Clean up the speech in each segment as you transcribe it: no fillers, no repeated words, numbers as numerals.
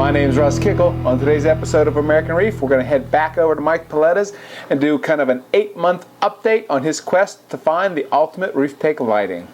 My name is Russ Kickle. On today's episode of American Reef, we're going to head back over to Mike Paletta's and do kind of an 8-month update on his quest to find the ultimate reef tank lighting.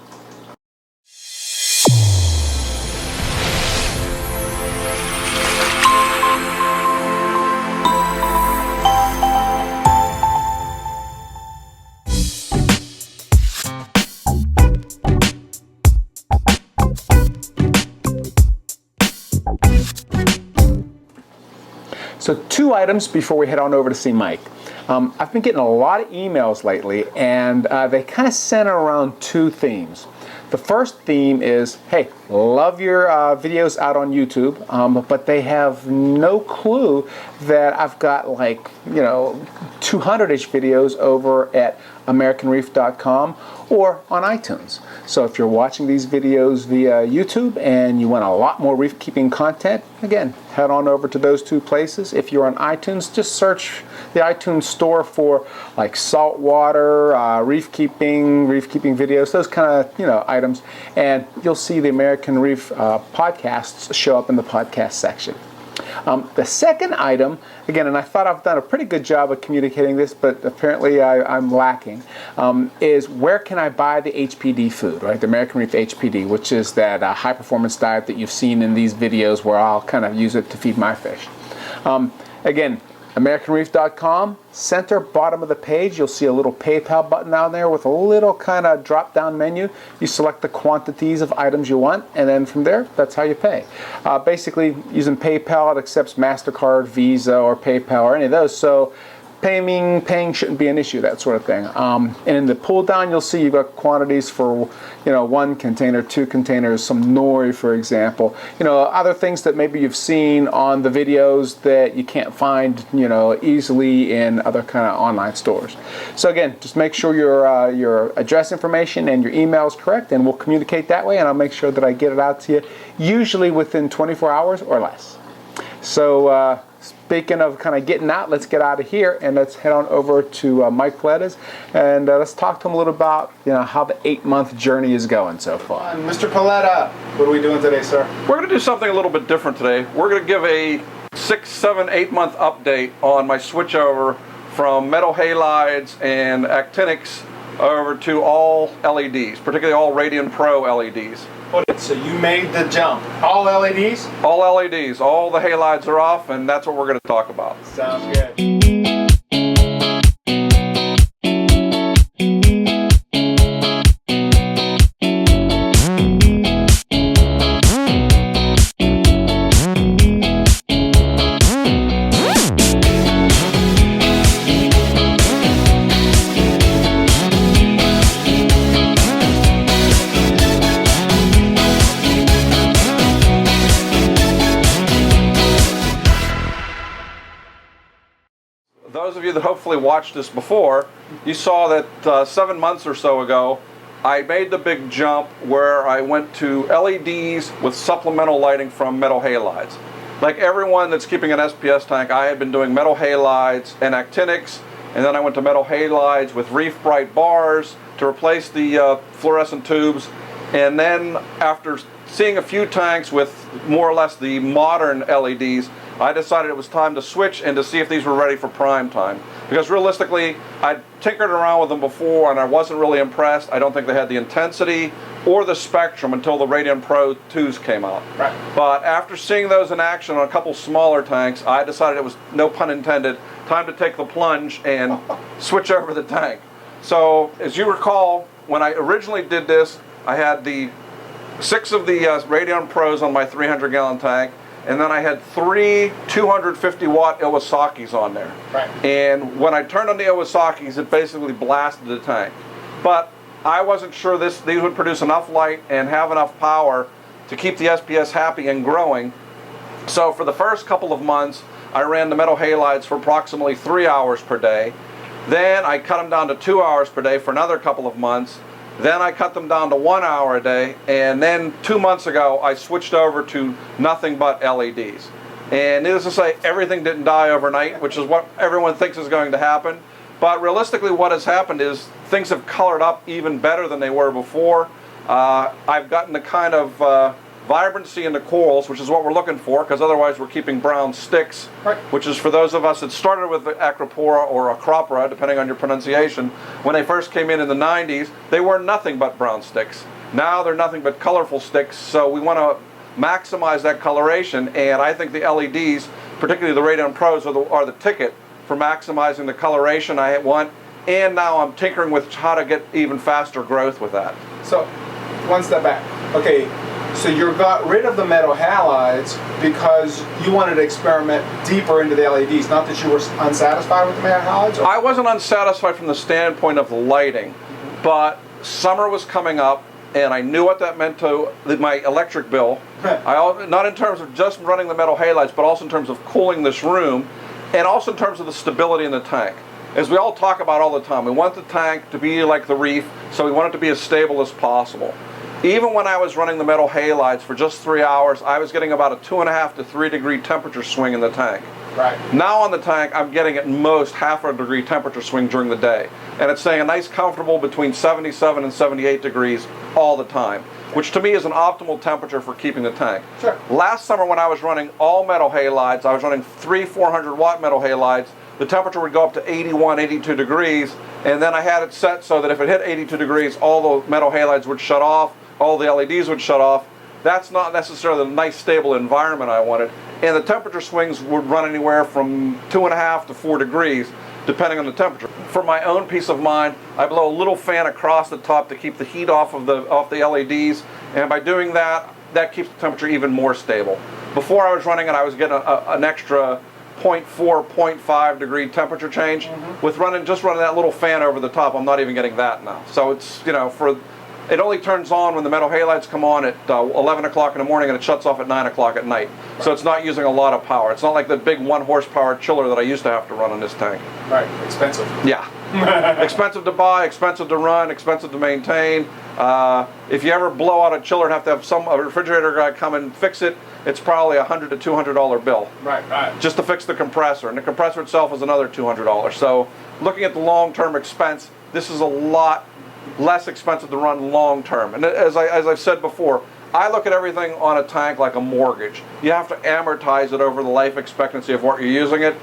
So 2 items before we head on over to see Mike. I've been getting a lot of emails lately, and they kind of center around 2 themes. The first theme is, hey, love your videos out on YouTube, but they have no clue that I've got like, 200-ish videos over at AmericanReef.com or on iTunes. So if you're watching these videos via YouTube and you want a lot more reef keeping content, again, head on over to those 2 places. If you're on iTunes, just search the iTunes store for like saltwater, reef keeping videos, those kind of items, and you'll see the American Reef podcasts show up in the podcast section. The second item, again, and I thought I've done a pretty good job of communicating this, but apparently I'm lacking, is where can I buy the HPD food, right? The American Reef HPD, which is that high performance diet that you've seen in these videos where I'll kind of use it to feed my fish. Again, AmericanReef.com, center bottom of the page, you'll see a little PayPal button down there with a little kind of drop down menu. You select the quantities of items you want, and then from there, that's how you pay. Basically, using PayPal, it accepts MasterCard, Visa, or PayPal, or any of those, so paying shouldn't be an issue, that sort of thing. And in the pull down, you'll see you've got quantities for 1 container, 2 containers, some nori, for example. Other things that maybe you've seen on the videos that you can't find easily in other kind of online stores. So again, just make sure your address information and your email is correct, and we'll communicate that way, and I'll make sure that I get it out to you usually within 24 hours or less. So speaking of kind of getting out, let's get out of here and let's head on over to Mike Paletta's and let's talk to him a little about how the 8-month journey is going so far. Mr. Paletta, what are we doing today, sir? We're going to do something a little bit different today. We're going to give a 6, 7, 8-month update on my switch over from metal halides and actinics over to all LEDs, particularly all Radiant Pro LEDs. So you made the jump. All LEDs? All LEDs. All the halides are off, and that's what we're going to talk about. Sounds good. Those of you that hopefully watched this before, you saw that 7 months or so ago, I made the big jump where I went to LEDs with supplemental lighting from metal halides. Like everyone that's keeping an SPS tank, I had been doing metal halides and actinics, and then I went to metal halides with Reef Bright bars to replace the fluorescent tubes. And then after seeing a few tanks with more or less the modern LEDs, I decided it was time to switch and to see if these were ready for prime time. Because realistically, I'd tinkered around with them before and I wasn't really impressed. I don't think they had the intensity or the spectrum until the Radiant Pro 2s came out. Right. But after seeing those in action on a couple smaller tanks, I decided it was, no pun intended, time to take the plunge and switch over the tank. So, as you recall, when I originally did this, I had the 6 of the Radiant Pros on my 300-gallon tank, and then I had 3 250-watt Iwasaki's on there. Right. And when I turned on the Iwasaki's, it basically blasted the tank. But I wasn't sure these would produce enough light and have enough power to keep the SPS happy and growing. So for the first couple of months, I ran the metal halides for approximately 3 hours per day. Then I cut them down to 2 hours per day for another couple of months. Then I cut them down to 1 hour a day, and then 2 months ago I switched over to nothing but LEDs. And needless to say, everything didn't die overnight, which is what everyone thinks is going to happen. But realistically what has happened is things have colored up even better than they were before. I've gotten the kind of vibrancy in the corals, which is what we're looking for, because otherwise we're keeping brown sticks, right, which is for those of us that started with the Acropora or Acropora, depending on your pronunciation. When they first came in the 90s, they were nothing but brown sticks. Now they're nothing but colorful sticks, so we want to maximize that coloration, and I think the LEDs, particularly the Radion Pros, are the ticket for maximizing the coloration I want, and now I'm tinkering with how to get even faster growth with that. So, one step back. Okay, so you got rid of the metal halides because you wanted to experiment deeper into the LEDs, not that you were unsatisfied with the metal halides? Or? I wasn't unsatisfied from the standpoint of the lighting, but summer was coming up, and I knew what that meant to my electric bill. Not in terms of just running the metal halides, but also in terms of cooling this room, and also in terms of the stability in the tank. As we all talk about all the time, we want the tank to be like the reef, so we want it to be as stable as possible. Even when I was running the metal halides for just 3 hours, I was getting about a 2.5 to 3 degree temperature swing in the tank. Right. Now on the tank, I'm getting at most half a degree temperature swing during the day. And it's staying a nice comfortable between 77 and 78 degrees all the time, which to me is an optimal temperature for keeping the tank. Sure. Last summer when I was running all metal halides, I was running 3 400 watt metal halides, the temperature would go up to 81, 82 degrees, and then I had it set so that if it hit 82 degrees, all the metal halides would shut off, all the LEDs would shut off. That's not necessarily the nice stable environment I wanted. And the temperature swings would run anywhere from 2.5 to 4 degrees, depending on the temperature. For my own peace of mind, I blow a little fan across the top to keep the heat off the LEDs, and by doing that, that keeps the temperature even more stable. Before I was running it, I was getting an extra 0.4, 0.5 degree temperature change. Mm-hmm. With just running that little fan over the top, I'm not even getting that now. So it's, it only turns on when the metal halides come on at 11 o'clock in the morning, and it shuts off at 9 o'clock at night. Right. So it's not using a lot of power. It's not like the big 1 horsepower chiller that I used to have to run on this tank. Right, expensive. Yeah. Expensive to buy, expensive to run, expensive to maintain. If you ever blow out a chiller and have to have a refrigerator guy come and fix it, it's probably a $100 to $200 bill. Right. Just to fix the compressor. And the compressor itself is another $200. So looking at the long-term expense, this is a lot less expensive to run long term. And as I've said before, I look at everything on a tank like a mortgage. You have to amortize it over the life expectancy of what you're using it.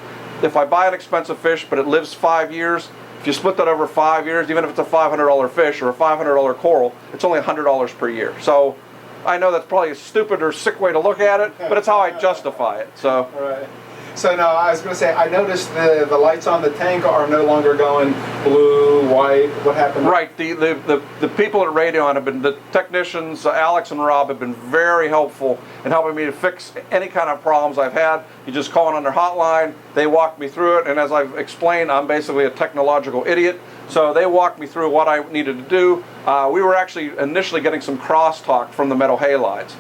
If I buy an expensive fish but it lives 5 years, if you split that over 5 years, even if it's a $500 fish or a $500 coral, it's only $100 per year. So I know that's probably a stupid or sick way to look at it, but it's how I justify it. So. Right. So no, I was going to say, I noticed the lights on the tank are no longer going blue, white. What happened? Right. The people at Radion have been, the technicians, Alex and Rob, have been very helpful in helping me to fix any kind of problems I've had. You just call in on their hotline, they walk me through it, and as I've explained, I'm basically a technological idiot. So they walked me through what I needed to do. We were actually initially getting some crosstalk from the metal halides.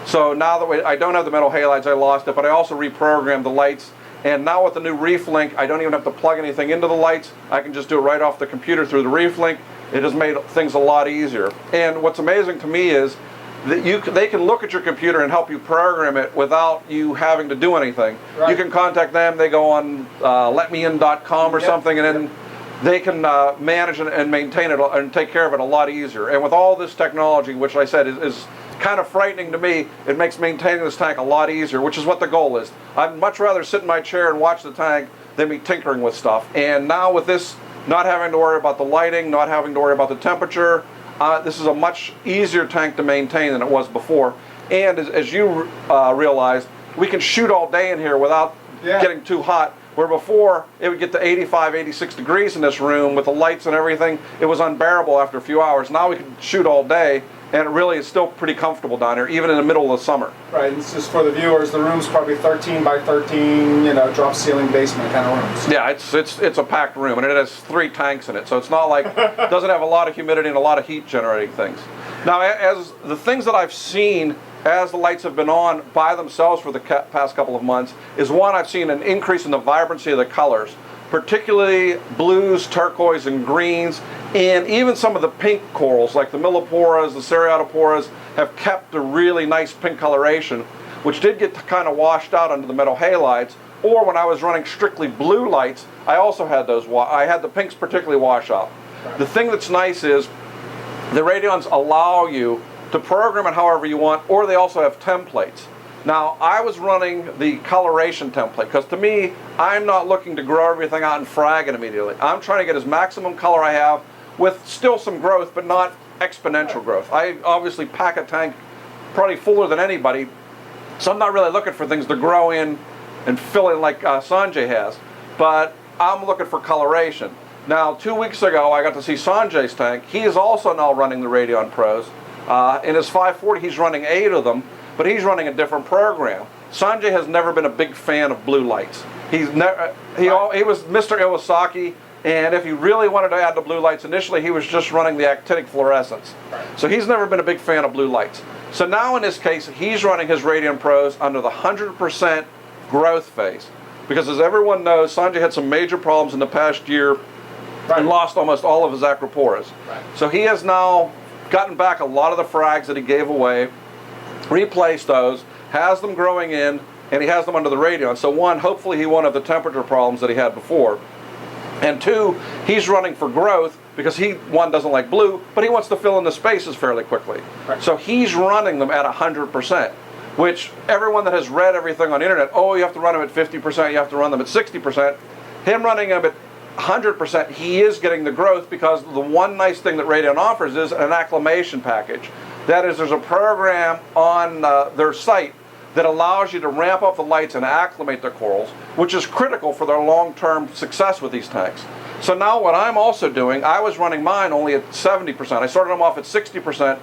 So now that I don't have the metal halides, I lost it, but I also reprogrammed the lights. And now with the new Reef Link, I don't even have to plug anything into the lights. I can just do it right off the computer through the Reef Link. It has made things a lot easier. And what's amazing to me is that they can look at your computer and help you program it without you having to do anything. Right. You can contact them. They go on letmein.com or something, and then they can manage and maintain it and take care of it a lot easier. And with all this technology, which I said is kind of frightening to me, it makes maintaining this tank a lot easier, which is what the goal is. I'd much rather sit in my chair and watch the tank than be tinkering with stuff. And now with this, not having to worry about the lighting, not having to worry about the temperature, this is a much easier tank to maintain than it was before. And as you realized, we can shoot all day in here without getting too hot. Where before, it would get to 85, 86 degrees in this room with the lights and everything. It was unbearable after a few hours. Now we can shoot all day, and it really is still pretty comfortable down here, even in the middle of the summer. Right, and just for the viewers, the room's probably 13 by 13, drop ceiling basement kind of rooms. Yeah, it's a packed room, and it has 3 tanks in it, so it's not like, it doesn't have a lot of humidity and a lot of heat generating things. Now, as the things that I've seen as the lights have been on by themselves for the past couple of months, is one, I've seen an increase in the vibrancy of the colors, particularly blues, turquoise, and greens, and even some of the pink corals, like the milliporas, the seriatoporas, have kept a really nice pink coloration, which did get kind of washed out under the metal halides. Or when I was running strictly blue lights, I also had those, I had the pinks particularly wash out. Right. The thing that's nice is the Radions allow you to program it however you want, or they also have templates. Now, I was running the coloration template because to me, I'm not looking to grow everything out and frag it immediately. I'm trying to get as maximum color I have with still some growth, but not exponential growth. I obviously pack a tank probably fuller than anybody, so I'm not really looking for things to grow in and fill in like Sanjay has, but I'm looking for coloration. Now, 2 weeks ago, I got to see Sanjay's tank. He is also now running the Radion Pros. In his 540, he's running 8 of them, but he's running a different program. Sanjay has never been a big fan of blue lights. He was Mr. Iwasaki, and if he really wanted to add the blue lights, initially he was just running the actinic fluorescence. So he's never been a big fan of blue lights. So now in this case, he's running his Radion Pros under the 100% growth phase. Because as everyone knows, Sanjay had some major problems in the past year and lost almost all of his acroporas. So he has now gotten back a lot of the frags that he gave away, replaced those, has them growing in, and he has them under the Radion. So one, hopefully he won't have the temperature problems that he had before. And two, he's running for growth because he, one, doesn't like blue, but he wants to fill in the spaces fairly quickly. So he's running them at 100%, which everyone that has read everything on the internet, oh, you have to run them at 50%, you have to run them at 60%. Him running them at 100%, he is getting the growth because the one nice thing that Radion offers is an Acclamation package. That is, there's a program on their site that allows you to ramp up the lights and acclimate their corals, which is critical for their long-term success with these tanks. So now what I'm also doing, I was running mine only at 70%. I started them off at 60%.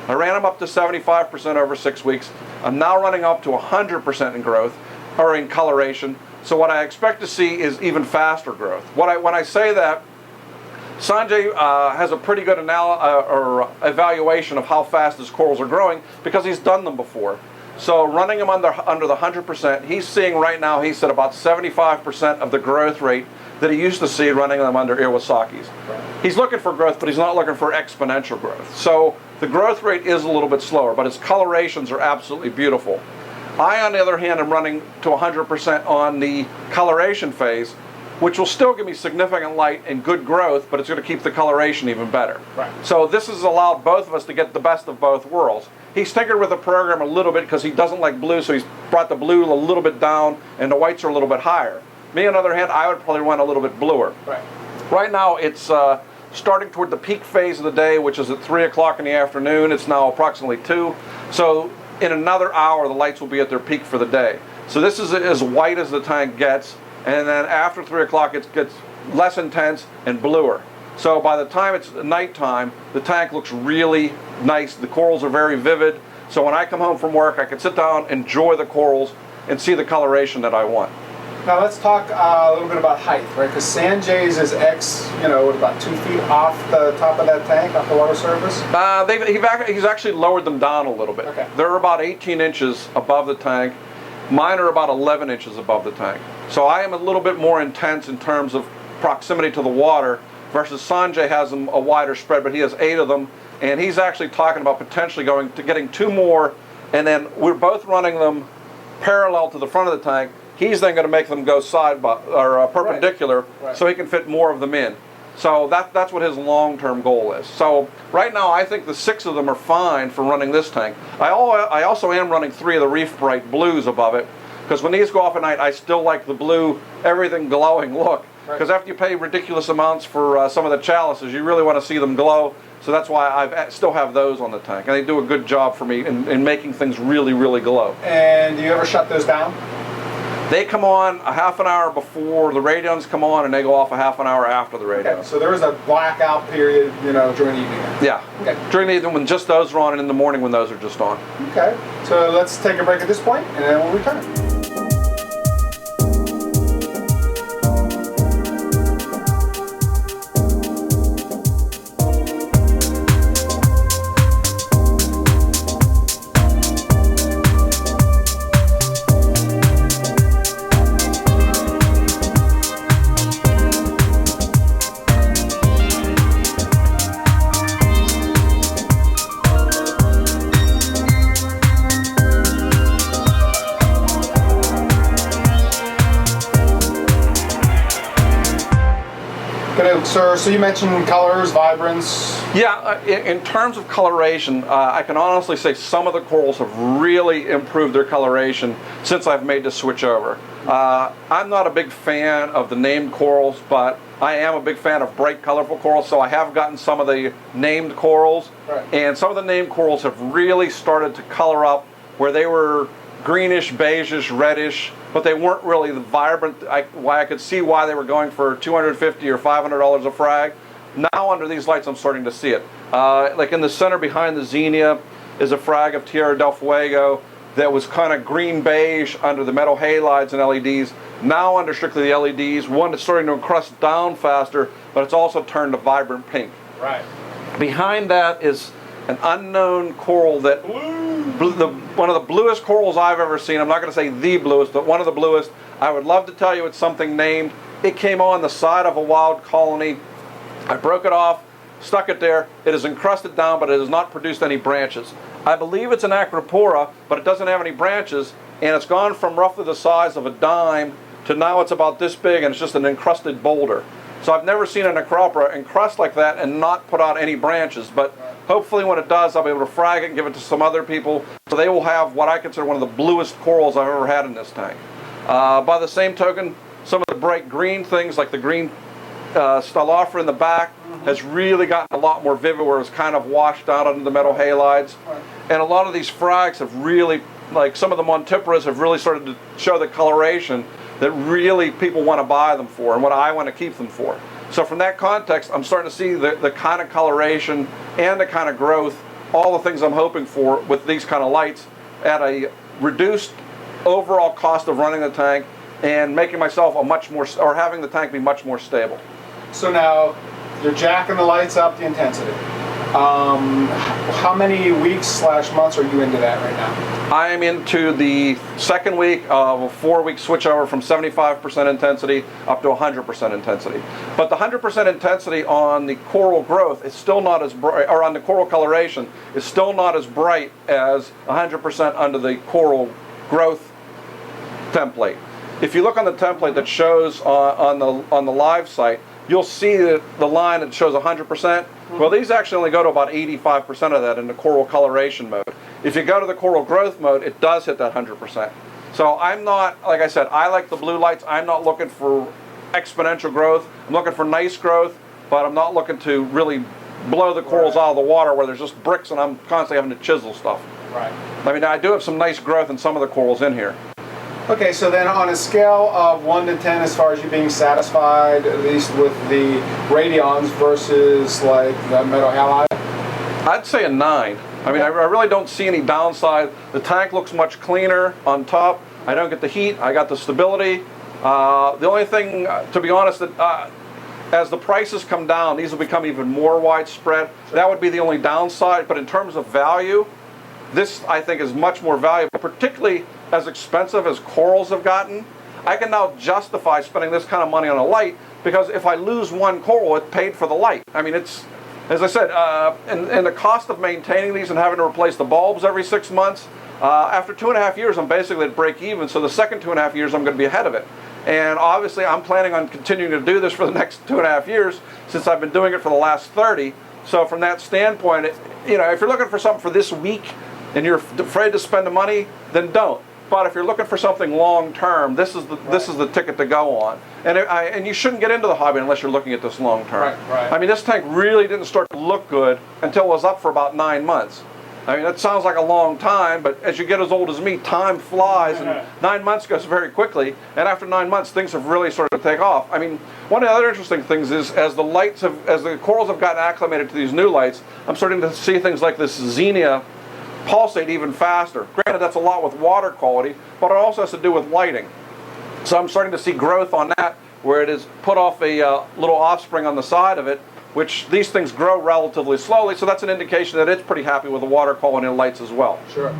I ran them up to 75% over 6 weeks. I'm now running up to 100% in growth, or in coloration. So what I expect to see is even faster growth. When I say that, Sanjay has a pretty good evaluation of how fast his corals are growing because he's done them before. So running them under the 100%, he's seeing right now, he said about 75% of the growth rate that he used to see running them under Iwasaki's. He's looking for growth, but he's not looking for exponential growth. So the growth rate is a little bit slower, but his colorations are absolutely beautiful. I, on the other hand, am running to 100% on the coloration phase, which will still give me significant light and good growth, but it's going to keep the coloration even better. So this has allowed both of us to get the best of both worlds. He's tinkered with the program a little bit because he doesn't like blue, so he's brought the blue a little bit down and the whites are a little bit higher. Me, on the other hand, I would probably run a little bit bluer. Right now, it's starting toward the peak phase of the day, which is at 3 o'clock in the afternoon. It's now approximately 2. So in another hour, the lights will be at their peak for the day. So this is as white as the tank gets. And then after 3 o'clock, it gets less intense and bluer. So by the time it's nighttime, the tank looks really nice. The corals are very vivid. So when I come home from work, I can sit down, enjoy the corals, and see the coloration that I want. Now let's talk a little bit about height, right? Because Sanjay's is about 2 feet off the top of that tank, off the water surface? He's actually lowered them down a little bit. They're about 18 inches above the tank. Mine are about 11 inches above the tank. So I am a little bit more intense in terms of proximity to the water versus Sanjay has them a wider spread, but he has 8 of them, and he's actually talking about potentially getting 2 more, and then we're both running them parallel to the front of the tank. He's then going to make them go perpendicular, so he can fit more of them in. So that's what his long-term goal is. So right now, I think the 6 of them are fine for running this tank. I also am running 3 of the Reef Bright Blues above it, because when these go off at night, I still like the blue, everything glowing look. Because after you pay ridiculous amounts for some of the chalices, you really want to see them glow. So that's why I still have those on the tank. And they do a good job for me in making things really, really glow. And do you ever shut those down? They come on a half an hour before the Radions come on, and they go off a half an hour after the Radions. Okay, so there is a blackout period, during the evening. Yeah. Okay. During the evening when just those are on, and in the morning when those are just on. Okay. So let's take a break at this point, and then we'll return. sir, so you mentioned colors, vibrance. Yeah, in terms of coloration, I can honestly say some of the corals have really improved their coloration since I've made the switch over. I'm not a big fan of the named corals, but I am a big fan of bright, colorful corals, so I have gotten some of the named corals, and some of the named corals have really started to color up where they were greenish, beigeish, reddish, but they weren't really the vibrant. I could see why they were going for $250 or $500 a frag. Now under these lights I'm starting to see it. Like in the center behind the Xenia is a frag of Tierra del Fuego that was kind of green beige under the metal halides and LEDs. Now under strictly the LEDs, one is starting to encrust down faster, but it's also turned to vibrant pink. Right. Behind that is an unknown coral that one of the bluest corals I've ever seen. I'm not going to say the bluest, but one of the bluest. I would love to tell you it's something named. It came on the side of a wild colony. I broke it off, stuck it there. It is encrusted down, but it has not produced any branches. I believe it's an Acropora, but it doesn't have any branches, and it's gone from roughly the size of a dime to now it's about this big, and it's just an encrusted boulder. So I've never seen an Acropora encrust like that and not put out any branches, but hopefully when it does, I'll be able to frag it and give it to some other people, so they will have what I consider one of the bluest corals I've ever had in this tank. By the same token, some of the bright green things, like the green Stylophora in the back, has really gotten a lot more vivid, where it's kind of washed out under the metal halides. And a lot of these frags have really, like some of the Montiferas, have really started to show the coloration that really people want to buy them for, and what I want to keep them for. So from that context, I'm starting to see the kind of coloration and the kind of growth, all the things I'm hoping for with these kind of lights at a reduced overall cost of running the tank, and making myself a much more, or having the tank be much more stable. So now you're jacking the lights up, the intensity. How many weeks / months are you into that right now? I am into the second week of a 4-week switch over from 75% intensity up to 100% intensity. But the 100% intensity on the coral growth is still not as bright, or on the coral coloration is still not as bright as 100% under the coral growth template. If you look on the template that shows on the live site, you'll see that the line that shows 100%. Well, these actually only go to about 85% of that in the coral coloration mode. If you go to the coral growth mode, it does hit that 100%. So I'm not, like I said, I like the blue lights. I'm not looking for exponential growth. I'm looking for nice growth, but I'm not looking to really blow the corals out of the water where there's just bricks and I'm constantly having to chisel stuff. Right. I mean, I do have some nice growth in some of the corals in here. Okay, so then on a scale of 1 to 10, as far as you being satisfied, at least with the radions versus like the metal halide? I'd say a 9. I mean, I really don't see any downside. The tank looks much cleaner on top. I don't get the heat. I got the stability. The only thing, to be honest, that as the prices come down, these will become even more widespread. That would be the only downside. But in terms of value, this, I think, is much more valuable, particularly as expensive as corals have gotten. I can now justify spending this kind of money on a light, because if I lose one coral, it paid for the light. I mean, it's, as I said, and the cost of maintaining these and having to replace the bulbs every 6 months, after 2.5 years, I'm basically at break even, so the second 2.5 years, I'm going to be ahead of it. And obviously, I'm planning on continuing to do this for the next 2.5 years, since I've been doing it for the last 30. So from that standpoint, you know, if you're looking for something for this week, and you're afraid to spend the money, then don't. But if you're looking for something long term, this is the ticket to go on. And you shouldn't get into the hobby unless you're looking at this long term. Right. I mean, this tank really didn't start to look good until it was up for about 9 months. I mean, that sounds like a long time, but as you get as old as me, time flies, and 9 months goes very quickly. And after 9 months, things have really started to take off. I mean, one of the other interesting things is as the corals have gotten acclimated to these new lights, I'm starting to see things like this Xenia pulsate even faster. Granted, that's a lot with water quality, but it also has to do with lighting. So I'm starting to see growth on that, where it has put off a little offspring on the side of it, which these things grow relatively slowly, so that's an indication that it's pretty happy with the water quality and lights as well. Sure.